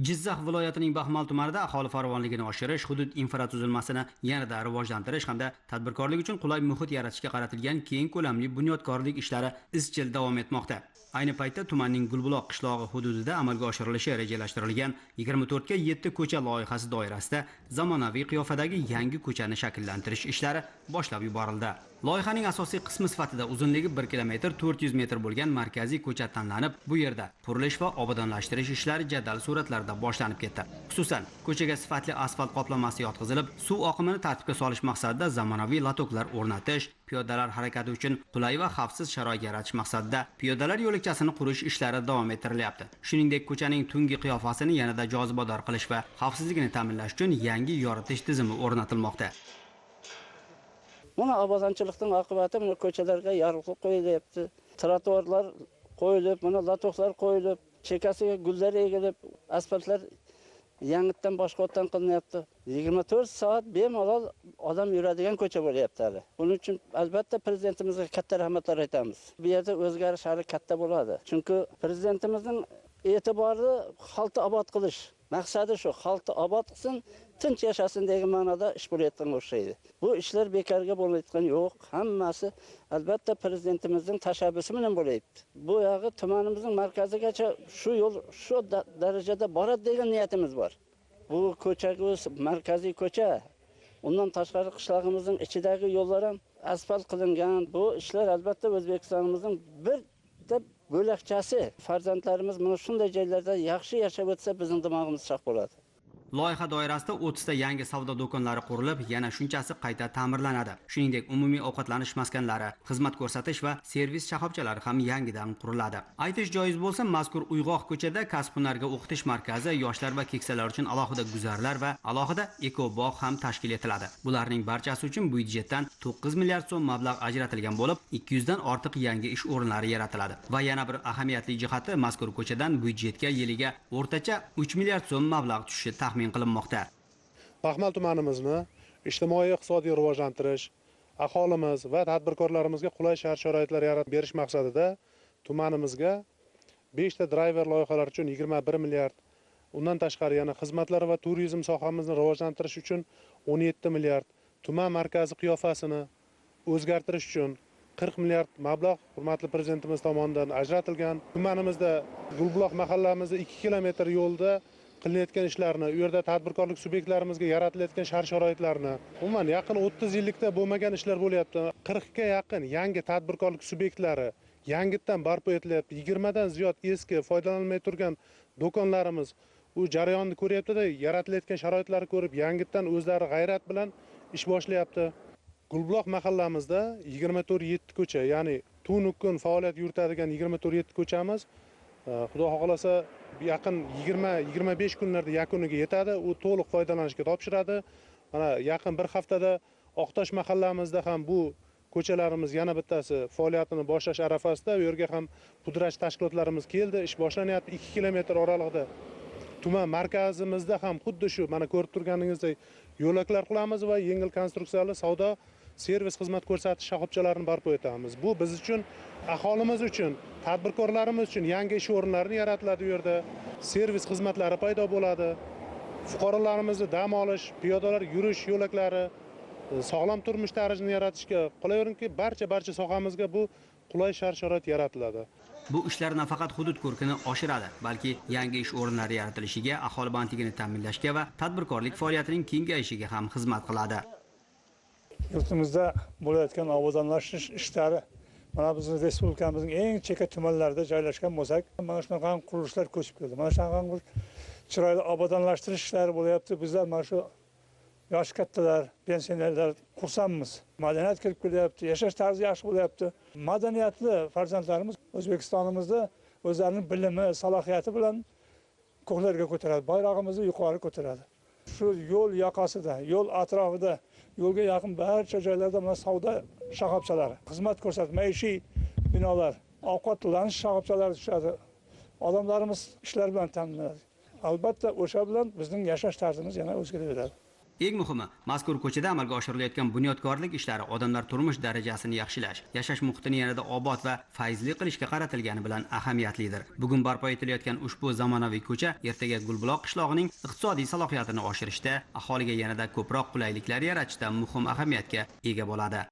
Jizzax viloyatining Baxmal tumanida aholi farovonligini oshirish, hudud infratuzilmasini yanada rivojlantirish hamda tadbirkorlik uchun qulay muhit yaratishga qaratilgan keng ko'lamli bunyodkorlik ishlari izchil davom etmoqda. Ayni paytda tumanning Gulbuloq qishlog'i hududida amalga oshirilishi rejalashtirilgan 24 ga 7 ko'cha loyihasi doirasida zamonaviy qiyofadagi yangi ko'chani shakllantirish ishlari boshlab yuborildi. Loyihaning asosiy qismi sifatida uzunligi 1 kilometr 400 metr bo'lgan markaziy ko'cha tanlanib, bu yerda qurilish va obodonlashtirish ishlari jadal suratlarda boshlanib ketdi. Xususan, ko'chaga sifatli asfalt qoplamasi yotqizilib, suv oqimini tartibga solish maqsadida zamonaviy lotoklar o'rnatish, piyodalar harakati uchun qulay va xavfsiz sharoit yaratish maqsadida piyodalar yo'lakchasini qurish ishlari davom ettirilyapti. Shuningdek, ko'chaning tungi qiyofasini yanada jozibador qilish va xavfsizligini ta'minlash uchun yangi yoritish tizimi o'rnatilmoqda. Mana obodonchilikning oqibati mana ko'chalarga yorug'lik qo'yilyapti. Trotuarlar qo'yilib, mana latoklar qo'yilib, chekasiga gullar egilib, asfaltlar yangitdan boshqatdan qilinyapti. 24 soat bemalol odam yuradigan ko'cha bo'lyapti hali. Buning uchun albatta prezidentimizga katta rahmatlar aytamiz. Bu yerda o'zgarish hali katta bo'ladi. Chunki prezidentimizning e'tibori xalqni obod qilish. Maqsadi shu, xalqni obod qilsin, tinch yashasin degan ma'noda ish bo'layotganga o'xshaydi. Bu ishlar bekorga bo'layotgani yo'q. Hammasi albatta prezidentimizning tashabbusi bilan bo'layapti. Bu yog'i tumanimizning markazigacha shu yo'l shu darajada boradi degan niyatimiz bor. Bu ko'chaga markaziy ko'cha. Undan tashqari qishlog'imizning ichidagi yo'llar ham asfalt qilingan. Bu ishlar albatta O'zbekistonimizning bir bo'lakchasi. Farzandlarimiz mana shunday joylarda yaxshi yashab o'tsa, bizning dimog'imiz shoq bo'ladi. Loyiha doirasida 30 ta yangi savdo do'konlari qurilib, yana shunchasi qayta ta'mirlanadi. Shuningdek, umumiy ovqatlanish maskanlari, xizmat ko'rsatish va servis shoxobchalari ham yangidan quriladi. Aytish joiz bo'lsa, mazkur uyg'oq ko'chada kasb-hunarga o'qitish markazi, yoshlar va keksalar uchun alohida guzarlar va alohida ekobog' ham tashkil etiladi. Bularning barchasi uchun byudjetdan 9 milliard so'm mablag' ajratilgan bo'lib, 200 dan ortiq yangi ish o'rinlari yaratiladi. Va yana bir ahamiyatli jihati, mazkur ko'chadan byudjetga yiliga o'rtacha 3 milliard so'm mablag' tushishi taxmin qilinmoqda. Baxmal tumanimizni ijtimoiy-iqtisodiy rivojlantirish, aholimiz va tadbirkorlarimizga qulay shart-sharoitlar yaratib berish maqsadida tumanimizga 5 ta driver loyihalar uchun 21 milliard, undan tashqari yana xizmatlar va turizm sohamizni rivojlantirish uchun 17 milliard, tuman markazi qiyofasini o'zgartirish uchun 40 milliard mablag' hurmatli prezidentimiz tomonidan ajratilgan. Tumanimizda Gulbuloq mahallamizda 2 kilometr yo'lda qilinayotgan ishlarni, u yerda tadbirkorlik subyektlarimizga yaratilayotgan shart-sharoitlarni, umuman yaqin 30 yillikda bo'lmagan ishlar bo'lyapti. 40 ga yaqin yangi tadbirkorlik subyektlari yangitdan barpo etilyapti. 20 dan ziyod eski foydalanilmay turgan do'konlarimiz u jarayonni ko'ryapti-da, yaratilayotgan sharoitlarni ko'rib, yangitdan o'zlari g'ayrat bilan ish boshlayapti. Gulbuloq mahallamizda 24-7 ko'cha, ya'ni tunu kun faoliyat yuritadigan 24-7 ko'chamiz Xudo xohlasa yaqin 20-25 kunlarda yakuniga yetadi. U to'liq foydalanishga topshiradi. Mana yaqin bir haftada Oqtosh mahallamizda ham bu ko'chalarimiz yana bittasi faoliyatini boshlash arafasida. U yerga ham pudrat tashkilotlarimiz keldi. Ish boshlanyapti 2 kilometr oralig'ida. Tuman markazimizda ham xuddi shu mana ko'rib turganingizdek yo'laklar qilamiz va yengil konstruksiyali savdo servis xizmat ko'rsatish shoxobchalarini barpo etamiz. Bu biz uchun, aholimiz uchun, tadbirkorlarimiz uchun yangi ish o'rinlari yaratiladi. U yerda servis xizmatlari paydo bo'ladi. Fuqarolarimizni dam olish, piyodalar yurish yo'laklari, sog'lom turmush tarzini yaratishga qo'layveringki, barcha sohamizga bu qulay shart-sharoit yaratiladi. Bu ishlar nafaqat hudud ko'rkini oshiradi, balki yangi ish o'rinlari yaratilishiga, aholi bandligini ta'minlashga va tadbirkorlik faoliyatining kengayishiga ham xizmat qiladi. Yurtimizda bo'layotgan obodonlashtirish ishlari mana bizning respublikamizning eng chekka tumanlarida joylashgan bo'lsak, mana shunaqa qurilishlar ko'chib keldi. Mana shunaqa chiroyli obodonlashtirish ishlari bo'lyapti. Bizlar mana shu yosh kattalar, pensionerlar xursandmiz. Madaniyat kirib kelyapti, yashash tarzi yaxshi bo'lyapti. Madaniyatli farzandlarimiz O'zbekistonimizda o'zlarining bilimi, salohiyati bilan ko'klarga ko'taradi, bayrog'imizni yuqori ko'taradi. Shu yo'l yoqasida, yo'l atrofida, yo'lga yaqin barcha joylarda mana savdo shoxobchalari, xizmat ko'rsatish, maishiy binolar, ovqatlanish shoxobchalari tushadi. Odamlarimiz ishlar bilan ta'minlanadi. Albatta o'sha bilan bizning yashash tarzimiz yana o'zgaraveradi. Eng muhimi, mazkur ko'chada amalga oshirilayotgan bunyodkorlik ishlari odamlar turmush darajasini yaxshilash, yashash muhitini yanada obod va fayzli qilishga qaratilgani bilan ahamiyatlidir. Bugun barpo etilayotgan ushbu zamonaviy ko'cha ertaga Gulbuloq qishlog'ining iqtisodiy salohiyatini oshirishda, aholiga yanada ko'proq qulayliklar yaratishda muhim ahamiyatga ega bo'ladi.